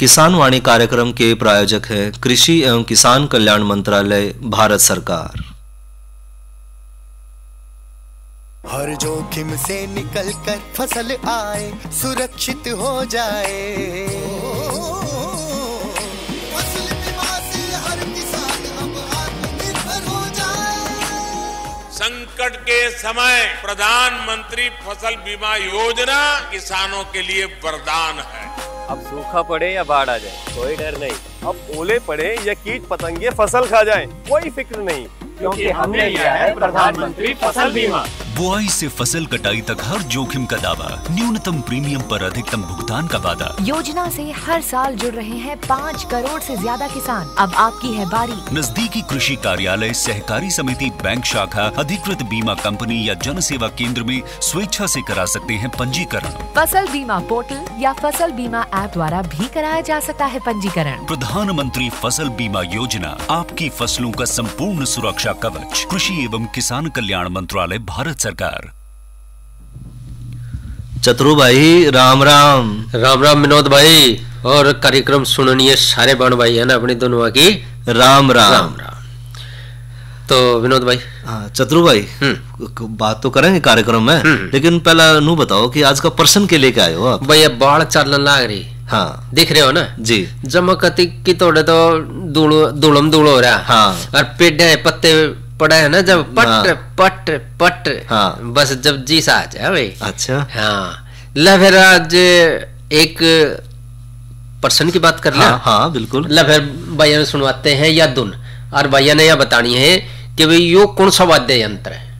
किसान वाणी कार्यक्रम के प्रायोजक है कृषि एवं किसान कल्याण मंत्रालय, भारत सरकार। हर जोखिम से निकल कर फसल आए, सुरक्षित हो जाए। फसल बीमा से हर किसान अब आत्मनिर्भर हो जाए। संकट के समय प्रधानमंत्री फसल बीमा योजना किसानों के लिए वरदान है। अब सूखा पड़े या बाढ़ आ जाए कोई डर नहीं, अब ओले पड़े या कीट पतंगे फसल खा जाए कोई फिक्र नहीं, क्योंकि हमने लिया है प्रधानमंत्री फसल बीमा। बुआई से फसल कटाई तक हर जोखिम का दावा, न्यूनतम प्रीमियम पर अधिकतम भुगतान का वादा। योजना से हर साल जुड़ रहे हैं 5 करोड़ से ज्यादा किसान। अब आपकी है बारी। नजदीकी कृषि कार्यालय, सहकारी समिति, बैंक शाखा, अधिकृत बीमा कंपनी या जन सेवा केंद्र में स्वेच्छा से करा सकते हैं पंजीकरण। फसल बीमा पोर्टल या फसल बीमा ऐप द्वारा भी कराया जा सकता है पंजीकरण। प्रधानमंत्री फसल बीमा योजना, आपकी फसलों का संपूर्ण सुरक्षा कवच। कृषि एवं किसान कल्याण मंत्रालय, भारत सरकार। चतुरु भाई राम राम। राम राम विनोद भाई, और कार्यक्रम सुननिए सारे बहन भाई है ना अपनी दोनों की। राम राम। तो विनोद भाई, हाँ चतुरु भाई, बात तो करेंगे कार्यक्रम में, लेकिन पहला नू बताओ कि आज का प्रश्न के लेके आए हो आप? भाई अब बाढ़ चलन लाग रही। हाँ दिख रहे हो ना जी। जमकती की तोड़े तो धूलम धूल हो रहा। हाँ। और पेड़ पत्ते पड़ा है ना, जब पट पट पट। हाँ। बस जब जी सा आ जाए भाई। अच्छा हाँ, ला फिर आज एक पर्सन की बात कर ले। हाँ, हाँ बिल्कुल। ला फिर भैया ने सुनवाते हैं या धुन, और भैया ने यह बतानी है कि भाई यो कौन सा वाद्य यंत्र है।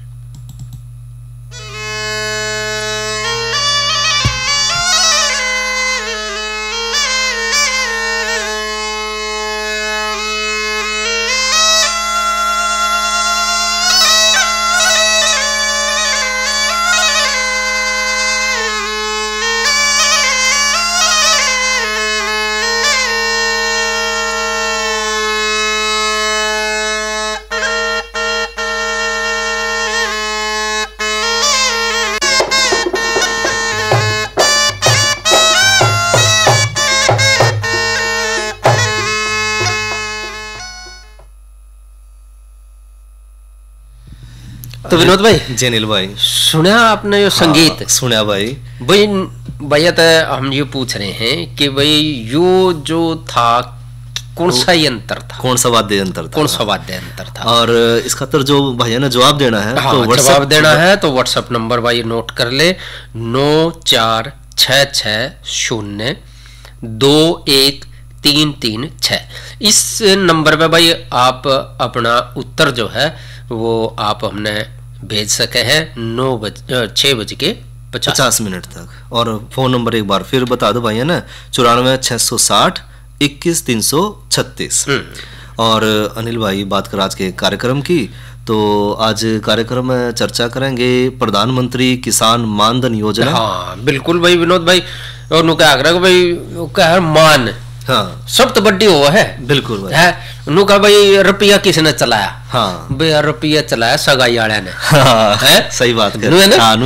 तो विनोद भाई, जेनिल भाई, सुना आपने यो संगीत? हाँ, सुना भाई। भाई भैया तो हम ये पूछ रहे हैं कि भाई यो जो था कौन सा यंत्र था, कौन सा वाद्य यंत्र था, कौन सा वाद्य यंत्र था? और इसका तो जो भैया ने जवाब देना है, हाँ, तो जवाब देना है तो व्हाट्सएप नंबर भाई नोट कर ले, 9466201336। इस नंबर पे भाई आप अपना उत्तर जो है वो आप हमने भेज सके हैं 6:50 तक। और फोन नंबर एक बार फिर बता दो भैया ना, 94,660,21,336। और अनिल भाई बात कर आज के कार्यक्रम की, तो आज कार्यक्रम में चर्चा करेंगे प्रधानमंत्री किसान मानधन योजना। हाँ बिल्कुल भाई विनोद भाई, और नुका आग्रह भाई का मान, हाँ सब तो बड्डी हुआ है। बिल्कुल भाई है नुका भाई, रुपया किसने चलाया? हाँ भाई रुपया चलाया सगाई वाले ने। हाँ, है सही बात कर हाँ,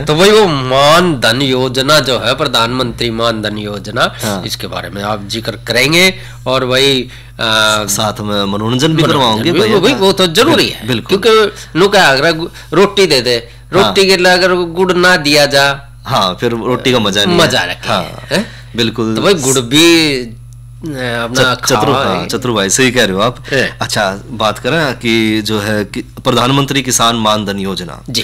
तो भाई वो मानधन योजना जो है, प्रधानमंत्री मानधन योजना, हाँ। इसके बारे में आप जिक्र करेंगे और भाई साथ में मनोरंजन भी करवाओगे भाई, वो तो जरूरी है। बिल्कुल, क्योंकि नुका आग्रह रोटी दे दे, रोटी के लिए अगर गुड़ ना दिया जा, हाँ फिर रोटी का मजा नहीं, मजा रखे। हाँ, बिल्कुल। तो भाई गुड़ भी अपना चतुर भाई सही कह रहे हो आप। अच्छा बात करें कि जो है कि प्रधानमंत्री किसान मानधन योजना जी।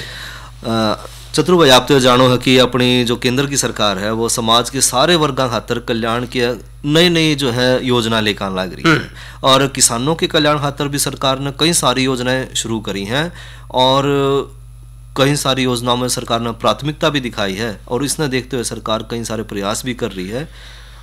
चतुर भाई आप तो जानो है कि अपनी जो केंद्र की सरकार है वो समाज के सारे वर्गों खातर कल्याण की नई नई जो है योजना लेकर लग रही है, और किसानों के कल्याण खातर भी सरकार ने कई सारी योजनाएं शुरू करी हैं, और कई सारी योजनाओं में सरकार ने प्राथमिकता भी दिखाई है, और इसने देखते हुए सरकार कई सारे प्रयास भी कर रही है।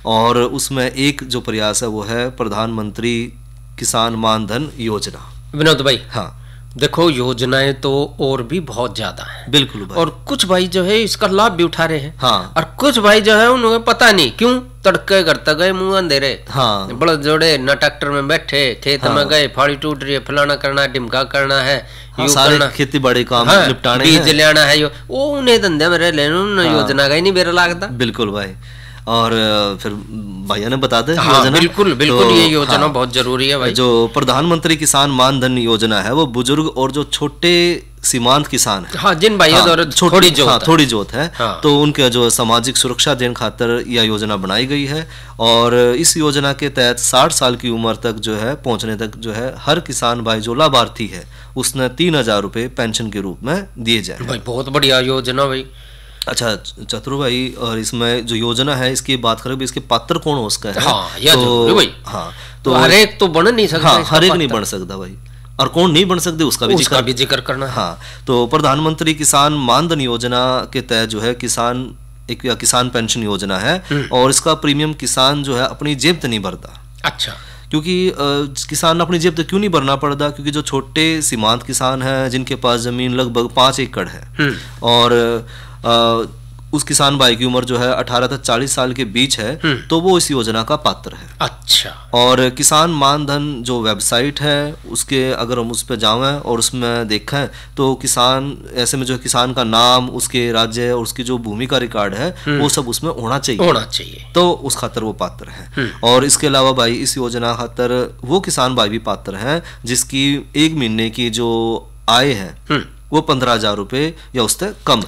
और उसमें एक जो प्रयास है वो है प्रधानमंत्री किसान मानधन योजना। विनोद भाई, हाँ देखो योजनाएं तो और भी बहुत ज्यादा है। बिल्कुल भाई। और कुछ भाई जो है इसका लाभ भी उठा रहे हैं। हाँ। और कुछ भाई जो है उन्हें पता नहीं क्यों तड़के करता गए मुंह अंधेरे। हाँ। बड़े जोड़े न ट्रैक्टर में बैठे, खेत में गए, फाड़ी टूट रही है, फलाना करना, डिमका करना है, हाँ, सारे खेती बाड़ी काम निपटाने बीज लेना है, वो उन्हें धंधे में रह लेना योजना का ही नहीं बेरा लगता। बिल्कुल भाई। और फिर भैया ने बता दे हाँ, योजना। बिल्कुल बिल्कुल, तो ये योजना हाँ, बहुत जरूरी है भाई। जो प्रधानमंत्री किसान मान धन योजना है वो बुजुर्ग और जो छोटे सीमांत किसान है, हाँ, जिन भाइयों द्वारा थोड़ी जोत है। थोड़ी जोत है, हाँ। तो उनके जो सामाजिक सुरक्षा देने खातिर यह योजना बनाई गई है। और इस योजना के तहत 60 साल की उम्र तक जो है पहुंचने तक जो है हर किसान भाई जो लाभार्थी है उसने 3000 रुपये पेंशन के रूप में दिए जाए भाई। बहुत बढ़िया योजना भाई। अच्छा चतुर भाई, और इसमें जो योजना है इसकी बात करें भी, इसके पात्र कौन हो उसका है? हाँ, यह जरूरी भाई। हाँ, तो हर एक तो बन नहीं सकता। हाँ, इसका हर एक नहीं पात्र। बन सकता भाई, और कौन नहीं बन सकते उसका भी जिक्र करना है। हाँ, तो प्रधानमंत्री किसान मानधन योजना के तहत जो है किसान एक किसान पेंशन योजना है, और इसका प्रीमियम किसान जो है अपनी जेब से नहीं भरता। अच्छा, क्योंकि किसान अपनी जेब से क्यों नहीं भरना पड़ता? क्योंकि जो छोटे सीमांत किसान हैं जिनके पास जमीन लगभग 5 एकड़ है और उस किसान भाई की उम्र जो है 18 से 40 साल के बीच है, तो वो इस योजना का पात्र है। अच्छा। और किसान मानधन जो वेबसाइट है उसके अगर हम उस पर जाएं और उसमें देखें तो किसान ऐसे में जो किसान का नाम, उसके राज्य और उसकी जो भूमि का रिकॉर्ड है वो सब उसमें होना चाहिए, तो उस खातर वो पात्र है। और इसके अलावा भाई इस योजना खातर वो किसान भाई भी पात्र हैं जिसकी एक महीने की जो आय है वो 15,000 रुपये या उससे कम।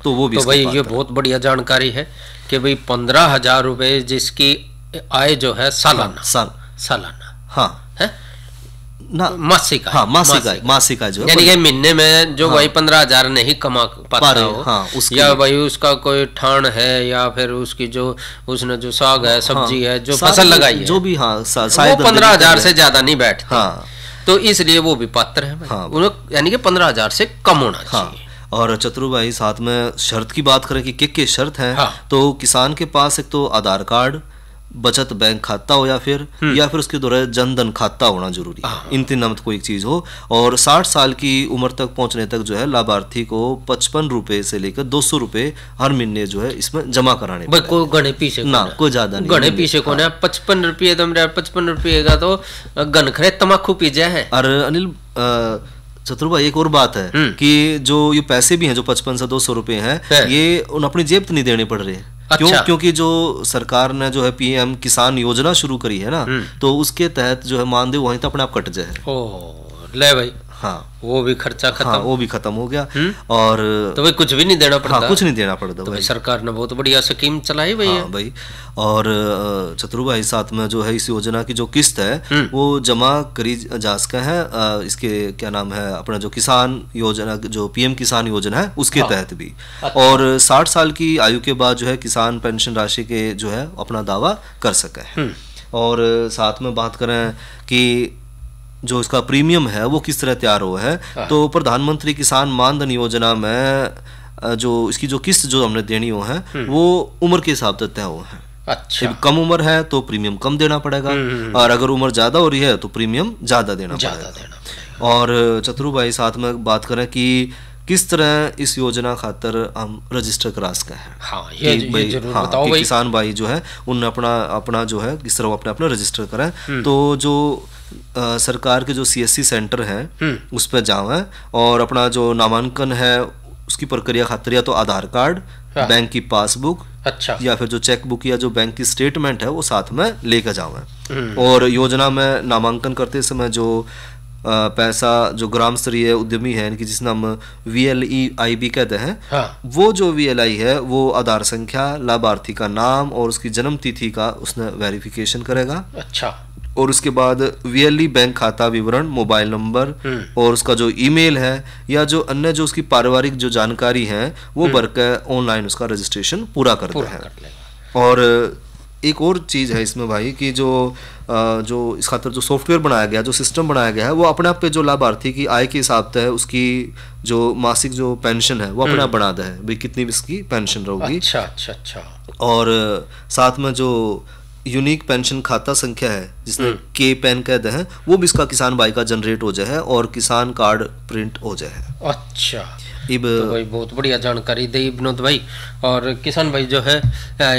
तो वो भी तो भाई ये बहुत बढ़िया जानकारी है कि भाई 15,000 रुपये जिसकी आय जो है सालाना। हाँ है ना, मासिक। हाँ, मासिक जो यानी कि महीने में जो भाई 15,000 नहीं कमा पाता हो, हाँ, या भाई उसका कोई ठाण है या फिर उसकी जो उसने जो साग है, सब्जी है, जो फसल लगाई है, जो भी, हाँ, वो 15,000 से ज्यादा नहीं बैठती। हाँ, तो इसलिए वो भी पात्र है। हाँ, यानी कि 15,000 से कम होना चाहिए। और चतुर भाई साथ में शर्त की बात करें कि क्या शर्त है। हाँ। तो किसान के पास एक तो आधार कार्ड, बचत बैंक खाता हो या फिर उसके द्वारा जनधन खाता होना जरूरी है। इन तीन में कोई एक चीज हो। और 60 साल की उम्र तक पहुंचने तक जो है लाभार्थी को 55 रुपए से लेकर 200 रुपए हर महीने जो है इसमें जमा कराने भाई। कोई गणे पीछे ना, कोई ज्यादा नहीं, गणे पीछे कौन है? 55 रुपये तो मेरा 55 रुपये का तो गन खरे तमाकू पी जाए है। और अनिल चतुर भाई एक और बात है कि जो ये पैसे भी हैं जो 55 से 200 रुपए हैं ये उन अपनी जेब तो नहीं देने पड़ रहे। अच्छा। क्योंकि जो सरकार ने जो है पीएम किसान योजना शुरू करी है ना, तो उसके तहत जो है मानदेय वहीं तो अपने आप कट जाए। ओ ले भाई, हाँ, वो भी खर्चा खत्म। हाँ, वो भी खत्म हो गया। और तो भाई कुछ भी नहीं देना पड़ता। हाँ, कुछ नहीं देना पड़ता। तो भाई सरकार ने बहुत बढ़िया स्कीम चलाई भाई। हाँ भाई। और चतुर भाई साथ में जो है इस योजना की जो किस्त है वो जमा करी जा सका है इसके क्या नाम है अपना जो किसान योजना, जो पीएम किसान योजना है उसके तहत भी। और 60 साल की आयु के बाद जो है किसान पेंशन राशि के जो है अपना दावा कर सका है। और साथ में बात करें कि जो इसका प्रीमियम है वो किस तरह तैयार हुआ है, तो प्रधानमंत्री किसान मानधन योजना में जो इसकी जो किस्त जो हमने देनी हो है वो उम्र के हिसाब से तय हुआ है। अच्छा। कम उम्र है तो प्रीमियम कम देना पड़ेगा, और अगर उम्र ज्यादा हो रही है तो प्रीमियम ज्यादा देना पड़ेगा। और चतुर भाई साथ में बात करें कि किस तरह इस योजना खातर हम रजिस्टर करा सकते हैं। हाँ, ये जरूर बताओ भाई। किसान भाई जो है उन अपना जो है किस तरह अपने रजिस्टर करें। तो जो सरकार के जो CSC सेंटर है उस पर जाओ और अपना जो नामांकन है उसकी प्रक्रिया खातिर या तो आधार कार्ड, बैंक की पासबुक, अच्छा, या फिर जो चेक बुक या जो बैंक की स्टेटमेंट है वो साथ में लेकर जाओ। और योजना में नामांकन करते समय जो पैसा जो ग्राम स्तरीय उद्यमी है इनकी जिस नाम VLEIB कहते हैं, वो जो VLI है वो आधार संख्या, लाभार्थी का नाम और उसकी जन्म तिथि का उसने वेरिफिकेशन करेगा। अच्छा। और उसके बाद VLE बैंक खाता विवरण, मोबाइल नंबर और उसका जो ईमेल है या जो अन्य जो उसकी पारिवारिक जो जानकारी है वो भरकर ऑनलाइन उसका रजिस्ट्रेशन पूरा करता है। और एक और चीज़ है इसमें भाई कि जो इस खातर जो सॉफ्टवेयर बनाया गया, जो सिस्टम बनाया गया है वो अपने आप पे जो लाभार्थी की आय के हिसाब से उसकी जो मासिक जो पेंशन है वो अपने आप बनाता है भाई कितनी इसकी पेंशन रहेगी। अच्छा अच्छा अच्छा। और साथ में जो यूनिक पेंशन खाता संख्या है जिसमें K-PAN कहते हैं वो भी इसका किसान भाई का जनरेट हो जाए और किसान कार्ड प्रिंट हो जाए। अच्छा। इब तो भाई बहुत बढ़िया जानकारी दी विनोद भाई। और किसान भाई जो है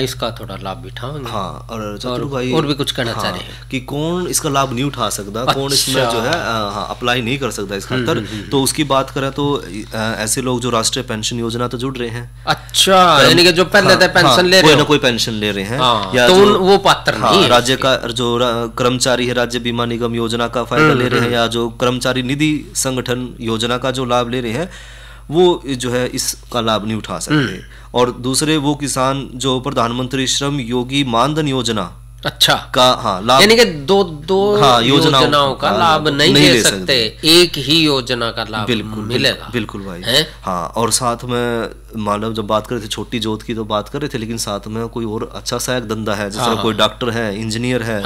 इसका थोड़ा लाभ भी उठाएंगे। हाँ, और चतुर भाई और भी कुछ कहना चाह हाँ, रहे हैं कि कौन इसका लाभ नहीं उठा सकता, कौन इसमें जो है हाँ अप्लाई नहीं कर सकता इस खातर, तो उसकी बात करें तो ऐसे लोग जो राष्ट्रीय पेंशन योजना तो जुड़ रहे हैं। अच्छा, यानी कि जो पहले थे पेंशन ले रहे कोई हो, ना कोई पेंशन ले रहे हैं, या तो जो वो पात्र नहीं है। राज्य का जो कर्मचारी है राज्य बीमा निगम योजना का फायदा ले रहे हैं, या जो कर्मचारी निधि संगठन योजना का जो लाभ ले रहे हैं, वो जो है इसका लाभ नहीं उठा सकते। और दूसरे वो किसान जो प्रधानमंत्री श्रम योगी मानधन योजना अच्छा का हाँ लाभ, यानी कि दो योजनाओं का लाभ नहीं ले सकते, एक ही योजना का लाभ मिलेगा। बिल्कुल भाई हाँ। और साथ में मानव जब बात कर रहे थे छोटी जोत की तो बात कर रहे थे, लेकिन साथ में कोई और अच्छा सहायक धंधा है, जैसे कोई डॉक्टर है, इंजीनियर है,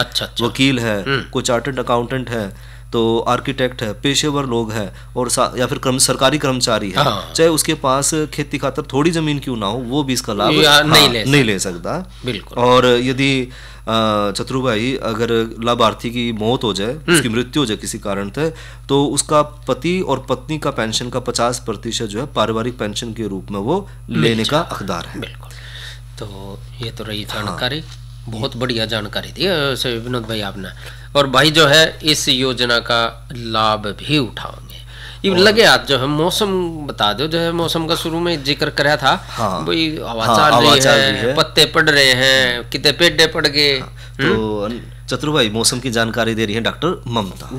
वकील है, कोई चार्टर्ड अकाउंटेंट है, तो आर्किटेक्ट है, पेशेवर लोग हैं, और या फिर सरकारी कर्मचारी है, चाहे उसके पास खेती खातर थोड़ी जमीन क्यों ना हो, वो भी इसका लाभ नहीं ले सकता। बिल्कुल। और यदि चतुर भाई अगर लाभार्थी की मौत हो जाए, उसकी मृत्यु हो जाए किसी कारण से, तो उसका पति और पत्नी का पेंशन का 50% जो है पारिवारिक पेंशन के रूप में वो लेने का हकदार है। बिल्कुल। तो ये तो रही जानकारी, बहुत बढ़िया जानकारी दी विनोद भाई आपने। और भाई जो है इस योजना का लाभ भी उठाओगे। ये लगे आप जो है मौसम बता दो, जो है मौसम का शुरू में जिक्र कराया था भाई, हवा चल रही है, पत्ते पड़ रहे हैं, कितने पेड़े पड़ गए। तो चतुर भाई मौसम की जानकारी दे रही है डॉक्टर ममता।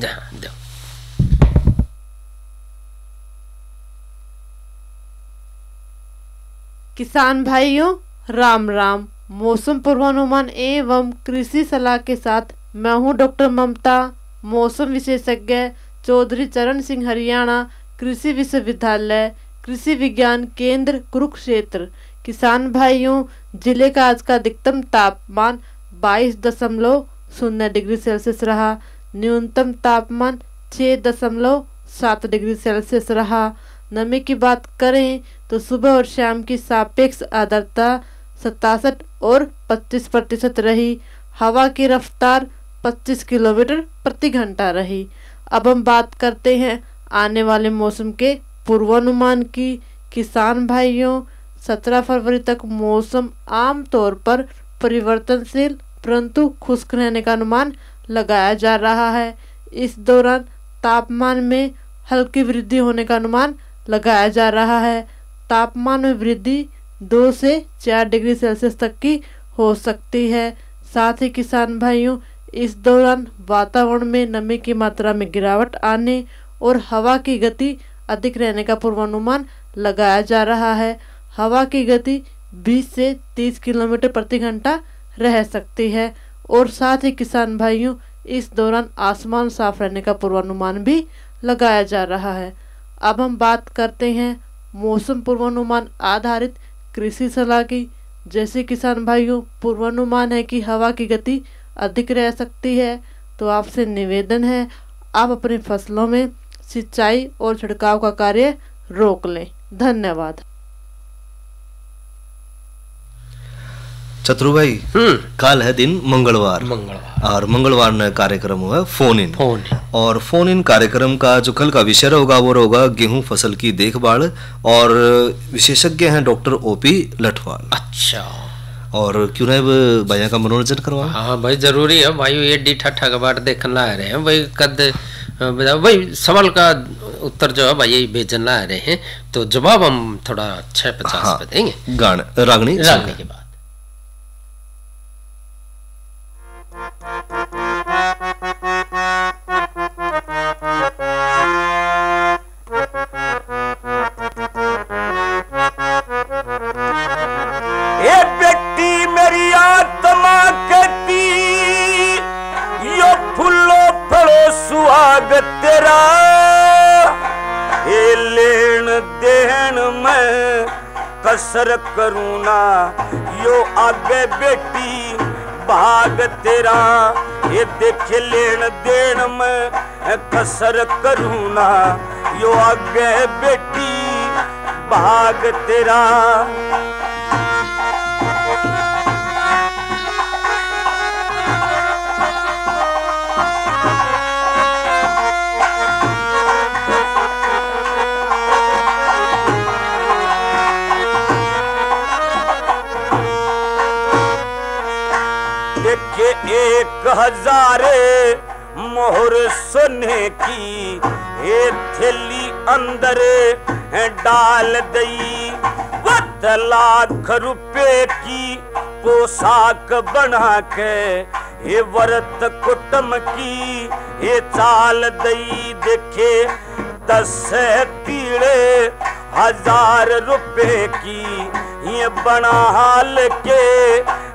किसान भाइयों राम राम। मौसम पूर्वानुमान एवं कृषि सलाह के साथ मैं हूं डॉक्टर ममता, मौसम विशेषज्ञ, चौधरी चरण सिंह हरियाणा कृषि विश्वविद्यालय कृषि विज्ञान केंद्र कुरुक्षेत्र। किसान भाइयों, जिले का आज का अधिकतम तापमान 22.0 डिग्री सेल्सियस रहा, न्यूनतम तापमान 6.7 डिग्री सेल्सियस रहा। नमी की बात करें तो सुबह और शाम की सापेक्ष आर्द्रता 67 और 25% रही। हवा की रफ्तार 25 किलोमीटर प्रति घंटा रही। अब हम बात करते हैं आने वाले मौसम के पूर्वानुमान की। किसान भाइयों, 17 फरवरी तक मौसम आम तौर पर परिवर्तनशील परंतु खुश्क रहने का अनुमान लगाया जा रहा है। इस दौरान तापमान में हल्की वृद्धि होने का अनुमान लगाया जा रहा है। तापमान में वृद्धि 2 से 4 डिग्री सेल्सियस तक की हो सकती है। साथ ही किसान भाइयों, इस दौरान वातावरण में नमी की मात्रा में गिरावट आने और हवा की गति अधिक रहने का पूर्वानुमान लगाया जा रहा है। हवा की गति 20 से 30 किलोमीटर प्रति घंटा रह सकती है। और साथ ही किसान भाइयों, इस दौरान आसमान साफ रहने का पूर्वानुमान भी लगाया जा रहा है। अब हम बात करते हैं मौसम पूर्वानुमान आधारित कृषि सलाह की। जैसे किसान भाइयों, पूर्वानुमान है कि हवा की गति अधिक रह सकती है, तो आपसे निवेदन है आप अपनी फसलों में सिंचाई और छिड़काव का कार्य रोक लें। धन्यवाद। चतुर भाई कल है दिन मंगलवार और मंगलवार ने कार्यक्रम हुआ फोन इन। और फोन इन कार्यक्रम का जो कल का विषय होगा वो होगा गेहूं फसल की देखभाल, और विशेषज्ञ हैं डॉक्टर ओपी लठवाल। अच्छा, और क्यों ना भैया का मनोरंजन करवा। हाँ भाई जरूरी है भाई, ये डी ठट्ठा का बाट देखने ला रहे हैं भाई। कद भाई सवाल का उत्तर जो है भाई यही भेजन ला रहे हैं, तो जवाब हम थोड़ा 6:50 पे देंगे रागनी के बाद। तेरा ये लेन देन में कसर करूँ ना, यो आगे बेटी भाग तेरा। ये देखे लेन देन में कसर करूँ ना, यो आगे बेटी भाग तेरा। के 1000 मोहर सोने की ये थैली अंदर डाल दई। 1 लाख रुपए की पोशाक बना के ये व्रत कुटुम की ये चाल दई। देखे 10 तीड़े 1000 रुपए की ये बना हाल के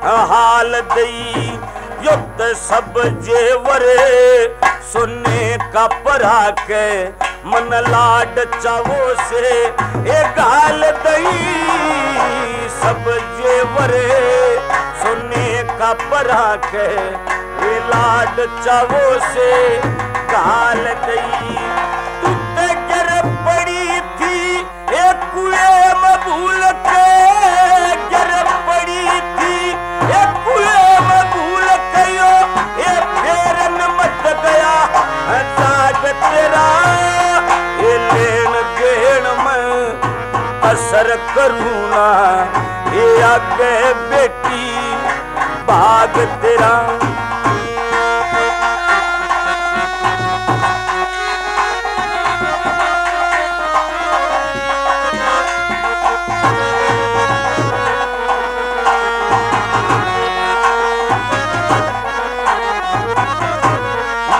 हाल दई। युक्त सब जेवरे सोने का परा के मन लाड चावो से एक हाल दई। सब जेवरे सोने का परा के ये लाड चावो से गाल दई। तू ते गिर पड़ी थी एक कुएं में भूल के, गिर पड़ी थी एक कुएं में भूल के यो ये फेरन मत गया जाग तेरा। ये लेन देन में असर करूँ ना ये आगे बेटी भाग तेरा।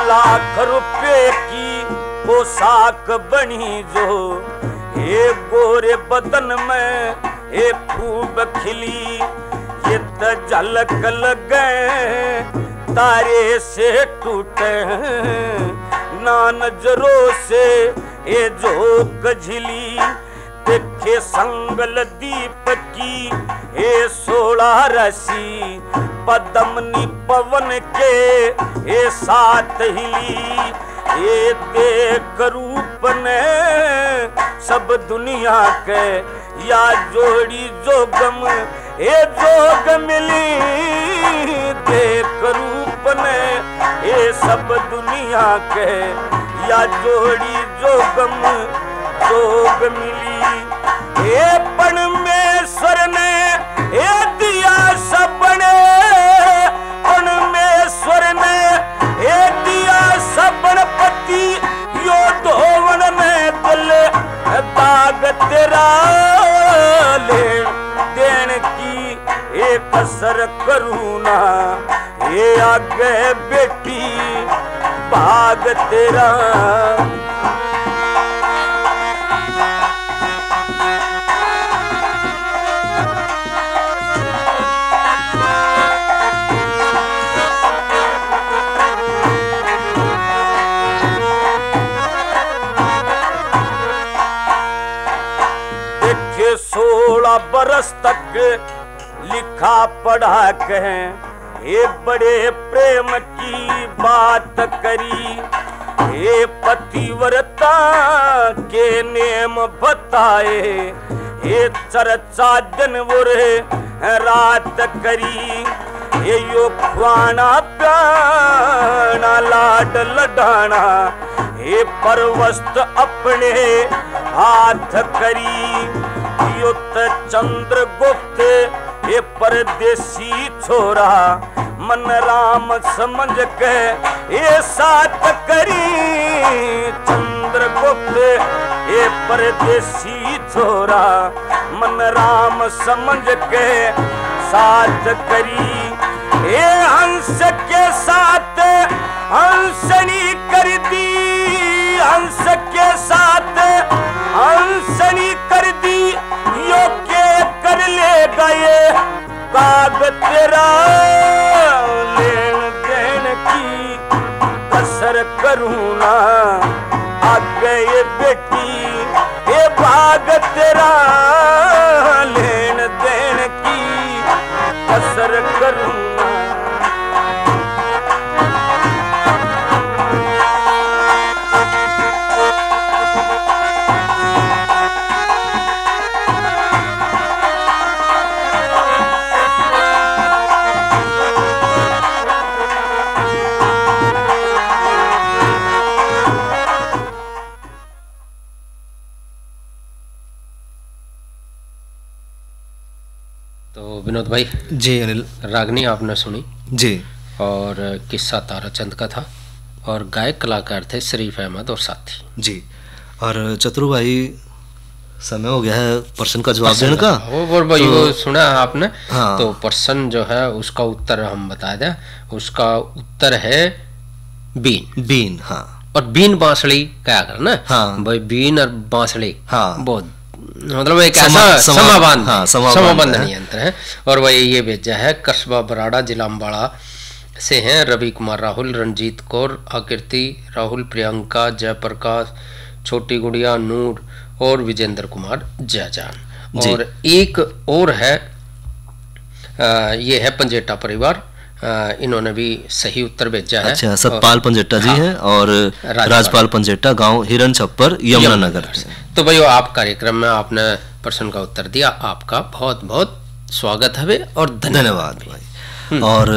लाख रुपए की पोशाक बनी जो ये गोरे बदन में ये खूब खिली। ये तो झलक लगे तारे से टूटे ना नजरों से ये झोंक झिली। देखे संगल दीप की ये 16 रसी पदमनी पवन के ये 7 हिली। ये देख रूप ने सब दुनिया के या जोड़ी जोगम ये जोग मिली। देख रूप ने ये सब दुनिया के या जोड़ी जोगम जोग मिली। ये परमेश्वर ने ये दिया सबने, परमेश्वर ने ये दिया सबन पति यो धोवन में दिल दाग तेरा। लेन देन की एक असर करूँ ना ये आगे बेटी भाग तेरा। देखे 16 बरस तक लिखा पढ़ा के ये बड़े प्रेम की बात करी। ये पतिव्रता के नेम बताए ये चर्चा दिन बुरे रात करी। ये यो खुआना प्याना लाड लडाना ये परवस्त अपने हाथ करी। युत चंद्रगुप्त ये परदेसी छोरा मन राम समझ के ये साथ करी। चंद्रगुप्त ये परदेसी छोरा मन राम समझ के साथ करी। ये हंस के साथ हंसनी कर दी, हंस के साथ हंसनी कर दी। यो के कर ले गए काग तेरा। लेन देन की कसर करूँ ना आगे ये बेटी ये भाग तेरा। लेन देन की कसर करूँ ना। तो विनोद भाई जी अनिल, रागनी आपने सुनी जी और किस्सा ताराचंद का था और गायक कलाकार थे शरीफ अहमद और साथी जी। और चतुर भाई समय हो गया है प्रश्न का जवाब देने का। वो भाई वो सुना है आपने। हाँ। तो प्रश्न जो है उसका उत्तर हम बता दें, उसका उत्तर है बीन। बीन, हाँ। और बीन बांसुरी क्या करना, हाँ। भाई बीन और बांसुरी, हाँ। बहुत मतलब एक ऐसा समाबंधन यंत्र है। और वही ये भेजा है कस्बा बराड़ा जिला अम्बाड़ा से हैं रवि कुमार, राहुल, रंजीत कौर, आकृति, राहुल, प्रियंका, जयप्रकाश, छोटी गुड़िया, नूर और विजेंद्र कुमार जयजान। और एक और है ये है पंजेटा परिवार, इन्होंने भी सही उत्तर भेजा है। अच्छा, सतपाल पंजेटा जी हैं और राजपाल पंजेटा, गांव हिरन छप्पर, यमुनानगर। तो भाई आप कार्यक्रम में आपने प्रश्न का उत्तर दिया, आपका बहुत बहुत स्वागत है और धन्यवाद भाई। और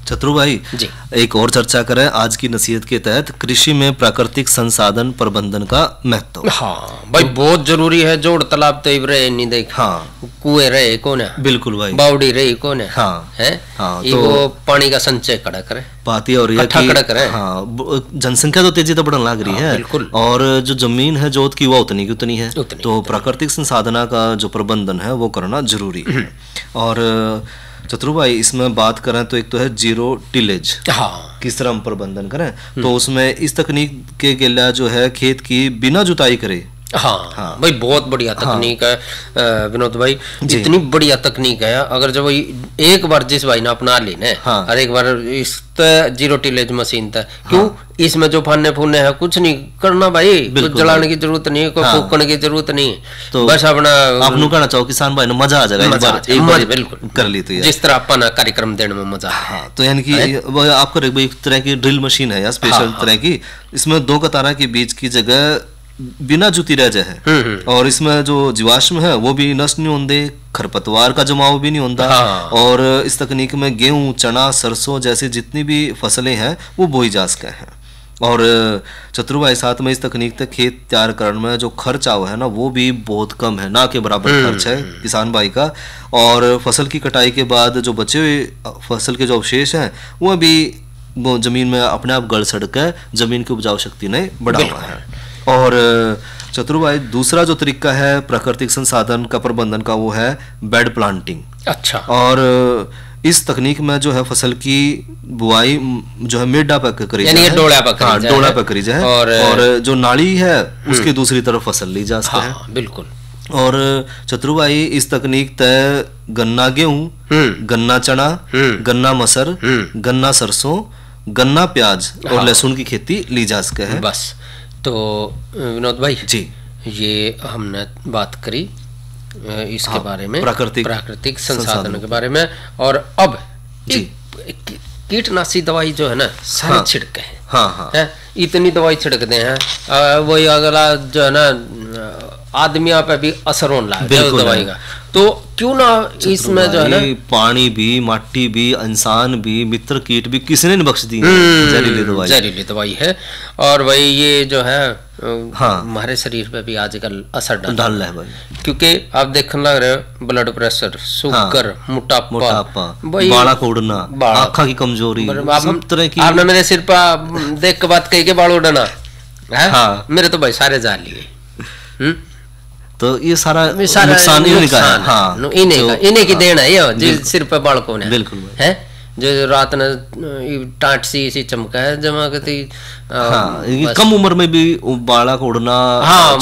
चतुर भाई जी, एक और चर्चा करें आज की नसीहत के तहत कृषि में प्राकृतिक संसाधन प्रबंधन का महत्व। हाँ भाई, बहुत जरूरी है। जोड़ तालाब तो रहे नहीं देख, हाँ, कुएं रहे कौन है, बिल्कुल भाई, बावड़ी रही कौन है, हाँ है, हाँ, तो वो पानी का संचय कड़ा करे, बात और यह कि हाँ, जनसंख्या तो तेजी से बढ़ने लग रही है, बिल्कुल, और जो जमीन है जोत की वो उतनी की उतनी है, तो प्राकृतिक संसाधना का जो प्रबंधन है वो करना जरूरी है। और चतुर भाई इसमें बात करें तो एक तो है जीरो टिलेज, हाँ, किस तरह हम प्रबंधन करें, तो उसमें इस तकनीक के गेला जो है खेत की बिना जुताई करे। हाँ, हाँ भाई, बहुत बढ़िया तकनीक है विनोद भाई, इतनी बढ़िया तकनीक है। अगर जब एक बार जिस भाई ने अपना ली ने, हाँ, और एक बार इस जीरो टिलेज मशीन था, क्यों इसमें जो फाने फूने है कुछ नहीं करना भाई, कुछ जलाने की जरूरत नहीं है, कोई फूकने की जरूरत नहीं है, तो बस अपना आपको कहना चाहो किसान भाई ने मजा आ जाएगा एक बार बिल्कुल कर ली, तो जिस तरह अपन कार्यक्रम देने में मजा। हाँ, तो यानी कि आपको एक तरह की ड्रिल मशीन है या स्पेशल तरह की, इसमें दो कतारा के बीच की जगह बिना जुती रह जाए, और इसमें जो जीवाश्म है वो भी नष्ट नहीं होंगे, खरपतवार का जमाव भी नहीं होता। और इस तकनीक में गेहूं, चना, सरसों जैसी जितनी भी फसलें हैं वो बोई जा सकते हैं। और चतुर भाई साथ में इस तकनीक तक खेत तैयार करने में जो खर्च हुआ है ना वो भी बहुत कम है, ना के बराबर खर्च है किसान भाई का। और फसल की कटाई के बाद जो बचे हुए फसल के जो अवशेष हैं वो भी वो जमीन में अपने आप गड़ सड़ कर जमीन की उपजाऊ शक्ति ने बढ़ा हुआ है। और चतुर भाई दूसरा जो तरीका है प्राकृतिक संसाधन का प्रबंधन का वो है बेड प्लांटिंग। अच्छा। और इस तकनीक में जो है फसल की बुआई जो है मेडा पे करी जाए, यानी डोला पे करी जाए, और जो नाली है उसकी दूसरी तरफ फसल ली जा सकती है। बिल्कुल। और चतुर भाई इस तकनीक तय गन्ना गेहूं, गन्ना चना, गन्ना मसर, गन्ना सरसों, गन्ना प्याज और लहसुन की खेती ली जा सके है। बस तो विनोद भाई जी, ये हमने बात करी इसके बारे में, प्राकृतिक संसाधनों के बारे में। और अब कीटनाशी दवाई जो है ना सारी छिड़के हैं। हाँ, है, इतनी दवाई छिड़कते हैं, वही अगला जो है ना आदमी पे भी असर होने लगा दवाई का, तो क्यों ना इसमें जो है ना पानी भी, माटी भी, इंसान भी, मित्र कीट भी किसी ने नहीं बख्श दी जहरीली दवाई है। और वही ये जो है हमारे शरीर पे भी आजकल असर डाल रहा है भाई, क्योंकि आप देखने लग रहे हो ब्लड प्रेशर, शुगर, मोटापा, बाला उड़ना, आँखों की कमजोरी, सब तरह की। आपने मेरे सिर पर देख के बात कही के बाल उड़ना है, मेरे तो भाई सारे जा लिए। तो ये सारा नुकसान इन्हीं का है। हाँ, इन्हीं की देन है ये सिर पे बालकों ने, बिल्कुल है, जो रात ने टाट सी चमका है जमा करती। कम उम्र में भी बालक उड़ना,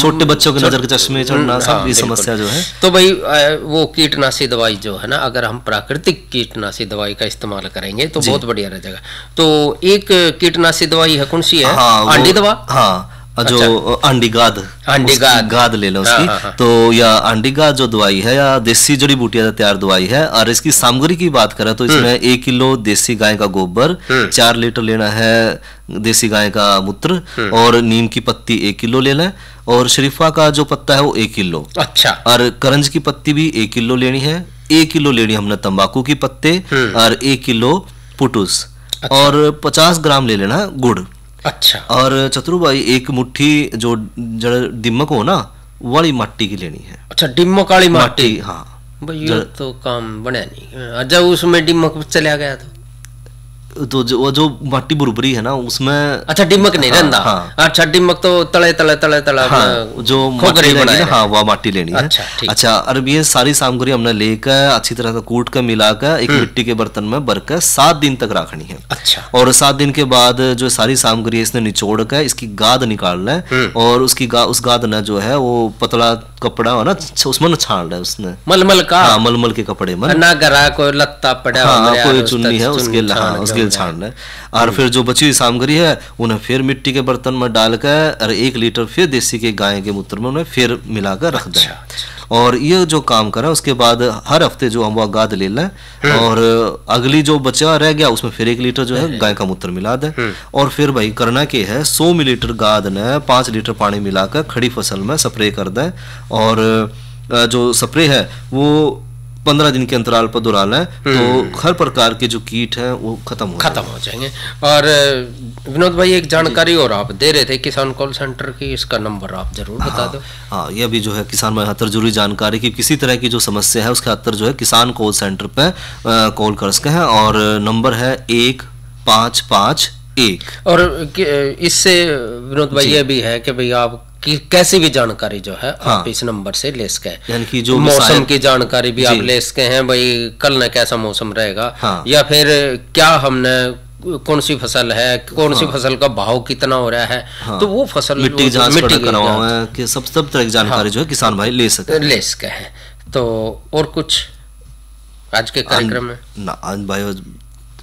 छोटे बच्चों के नजर के चश्मे चढ़ना, सब ये समस्या जो है। तो भाई वो कीटनाशी दवाई जो है ना, अगर हम प्राकृतिक कीटनाशी दवाई का इस्तेमाल करेंगे तो बहुत बढ़िया रह जाएगा। तो एक कीटनाशी दवाई है, कौन सी है? आंडी दवा। हाँ, जो आंडी गाद ले लो उसकी। तो या आंडी गाद जो दवाई है या देसी जड़ी बूटियां तैयार दवाई है। और इसकी सामग्री की बात करें तो इसमें 1 किलो देसी गाय का गोबर, 4 लीटर लेना है देसी गाय का मूत्र, और नीम की पत्ती 1 किलो ले लें, और शरीफा का जो पत्ता है वो 1 किलो। अच्छा। और करंज की पत्ती भी 1 किलो लेनी है, 1 किलो लेनी हमने तंबाकू की पत्ते, और 1 किलो पुटूस, और 50 ग्राम ले लेना गुड़। अच्छा। और चतुर भाई 1 मुट्ठी जो दिमक हो ना वाली मट्टी की लेनी है। अच्छा, दिमक वाली मट्टी। हाँ भाई ये तो काम बना नहीं, जब उसमें दिमक चला गया तो तो वो जो माटी बुरबुरी है ना उसमें अच्छा डिमक नहीं रहता। हाँ। अच्छा डिमक तो तले हाँ, जो माटी लेनी है, हाँ वो माटी लेनी है। अच्छा अब ये सारी सामग्री हमने लेकर अच्छी तरह से कूट कर मिलाकर एक मिट्टी के बर्तन में भरकर 7 दिन तक रखनी है। अच्छा। और 7 दिन के बाद जो सारी सामग्री इसने निचोड़ कर इसकी गाद निकालना है और उस गाद ने जो है वो पतला कपड़ा हो ना उसमें न छान रहा है उसने मलमल का। हाँ मलमल के कपड़े में ना गरा कोई लत्ता पड़ा। हाँ कोई चुन्नी है उसके छानना है। और फिर जो बची हुई सामग्री है उन्हें फिर मिट्टी के बर्तन में डालकर और 1 लीटर फिर देसी के गाय के मूत्र में उन्हें फिर मिलाकर रख दें। और ये जो काम करा उसके बाद हर हफ्ते जो हम वो गाद ले लें और अगली जो बचा रह गया उसमें फिर 1 लीटर जो है गाय का मूत्र मिला दें। और फिर भाई करना के है 100 मिलीलीटर गाद ने 5 लीटर पानी मिलाकर खड़ी फसल में स्प्रे कर दें। और जो स्प्रे है वो 15 दिन के अंतराल पर दोहरा लें तो हर प्रकार के जो कीट हैं वो खत्म हो जाएंगे। और विनोद भाई एक जानकारी और आप दे रहे थे किसान कॉल सेंटर की, इसका नंबर आप जरूर बता दो। हाँ ये भी जो है किसान में खातर जरूरी जानकारी की किसी तरह की जो समस्या है उसके खातर जो है किसान कॉल सेंटर पे कॉल कर सकते हैं और नंबर है 1551। और इससे विनोद भाई ये भी है कि भाई आप कि कैसी भी जानकारी जो है हाँ। आप इस नंबर से ले सके, यानी कि जो मौसम की जानकारी भी आप ले सके हैं, भाई कल न कैसा मौसम रहेगा हाँ। या फिर क्या हमने कौन सी फसल है, कौन सी फसल का भाव कितना हो रहा है तो वो फसल मिट्टी जांच कि सब तरह की जानकारी जो है किसान भाई ले सके हैं। तो और कुछ आज के कार्यक्रम में ना आज भाई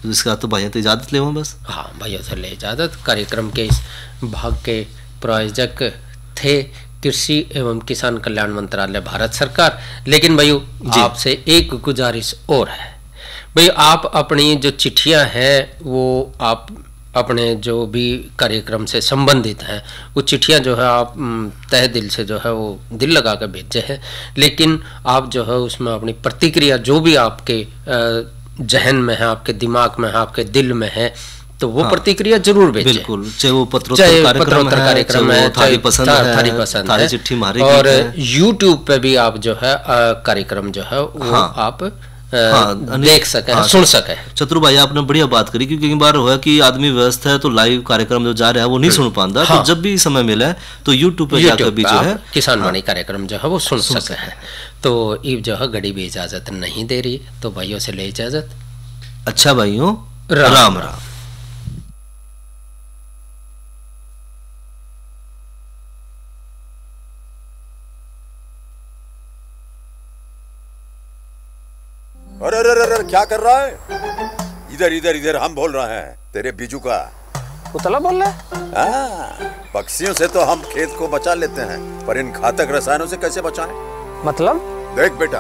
इसका तो भाइयों तो इजाजत ले बस। हाँ भाइयों से ले इजाजत। कार्यक्रम के इस भाग के प्रायोजक थे कृषि एवं किसान कल्याण मंत्रालय भारत सरकार। लेकिन भाई आपसे एक गुजारिश और है, भाई आप अपनी जो चिट्ठियां हैं वो आप अपने जो भी कार्यक्रम से संबंधित हैं वो चिट्ठियां जो है आप तहे दिल से जो है वो दिल लगा कर भेजे हैं, लेकिन आप जो है उसमें अपनी प्रतिक्रिया जो भी आपके जहन में है, आपके दिमाग में है, आपके दिल में है तो वो प्रतिक्रिया जरूर भेजें। बिल्कुल, चाहे वो पत्रोत्तर कार्यक्रम है, थारी पसंद है, चिट्ठी मारी। और YouTube पे भी आप जो है कार्यक्रम जो है वो आप देख सके, सुन सके। चतुर भाई आपने बढ़िया बात करी, क्योंकि कई बार हुआ कि आदमी व्यस्त है तो लाइव कार्यक्रम जो जा रहा है वो नहीं सुन पाता। तो जब भी समय मिला तो YouTube पे जाकर भी जो है किसान वाणी कार्यक्रम जो है वो सुन सके हैं। तो ईब जो है घड़ी भी इजाजत नहीं दे रही, तो भाइयों से ले इजाजत। अच्छा भाइयों, राम राम। अरे अरे अरे क्या कर रहा है? इधर इधर इधर हम बोल रहे हैं तेरे बीजू का। उतला बोल रहा है? पक्षियों से तो हम खेत को बचा लेते हैं, पर इन घातक रसायनों से कैसे बचाएं? मतलब? देख बेटा,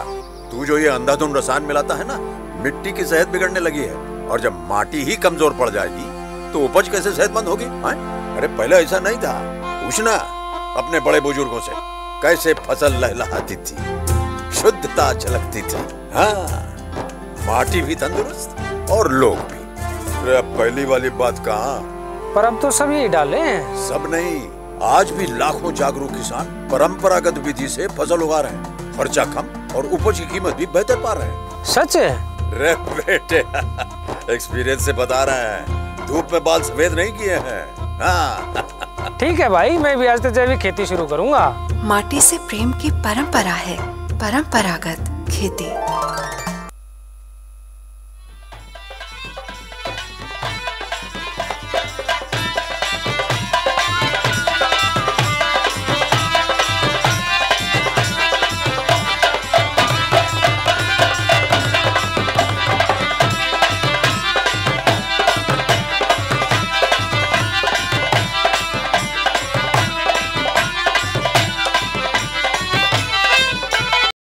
तू जो ये अंधाधुंध रसायन मिलाता है ना, मिट्टी की सेहत बिगड़ने लगी है। और जब माटी ही कमजोर पड़ जाएगी तो उपज कैसे सेहतमंद होगी? अरे पहले ऐसा नहीं था। पूछना अपने बड़े बुजुर्गों से, कैसे फसल लहलहाती थी, शुद्धता झलकती थी। हाँ, माटी भी तंदुरुस्त और लोग भी। पहली वाली बात कहाँ? पर अब तो सब यही डाले हैं। सब नहीं, आज भी लाखों जागरूक किसान परंपरागत विधि से फसल उगा रहे हैं। खर्चा कम और उपज की कीमत भी बेहतर पा रहे हैं। सच है? रे बेटे, एक्सपीरियंस से बता रहे हैं, धूप में बाल सफेद नहीं किए हैं। हाँ। ठीक है भाई, मैं भी आज से जैविक खेती शुरू करूंगा। माटी से प्रेम की परंपरा है परंपरागत खेती।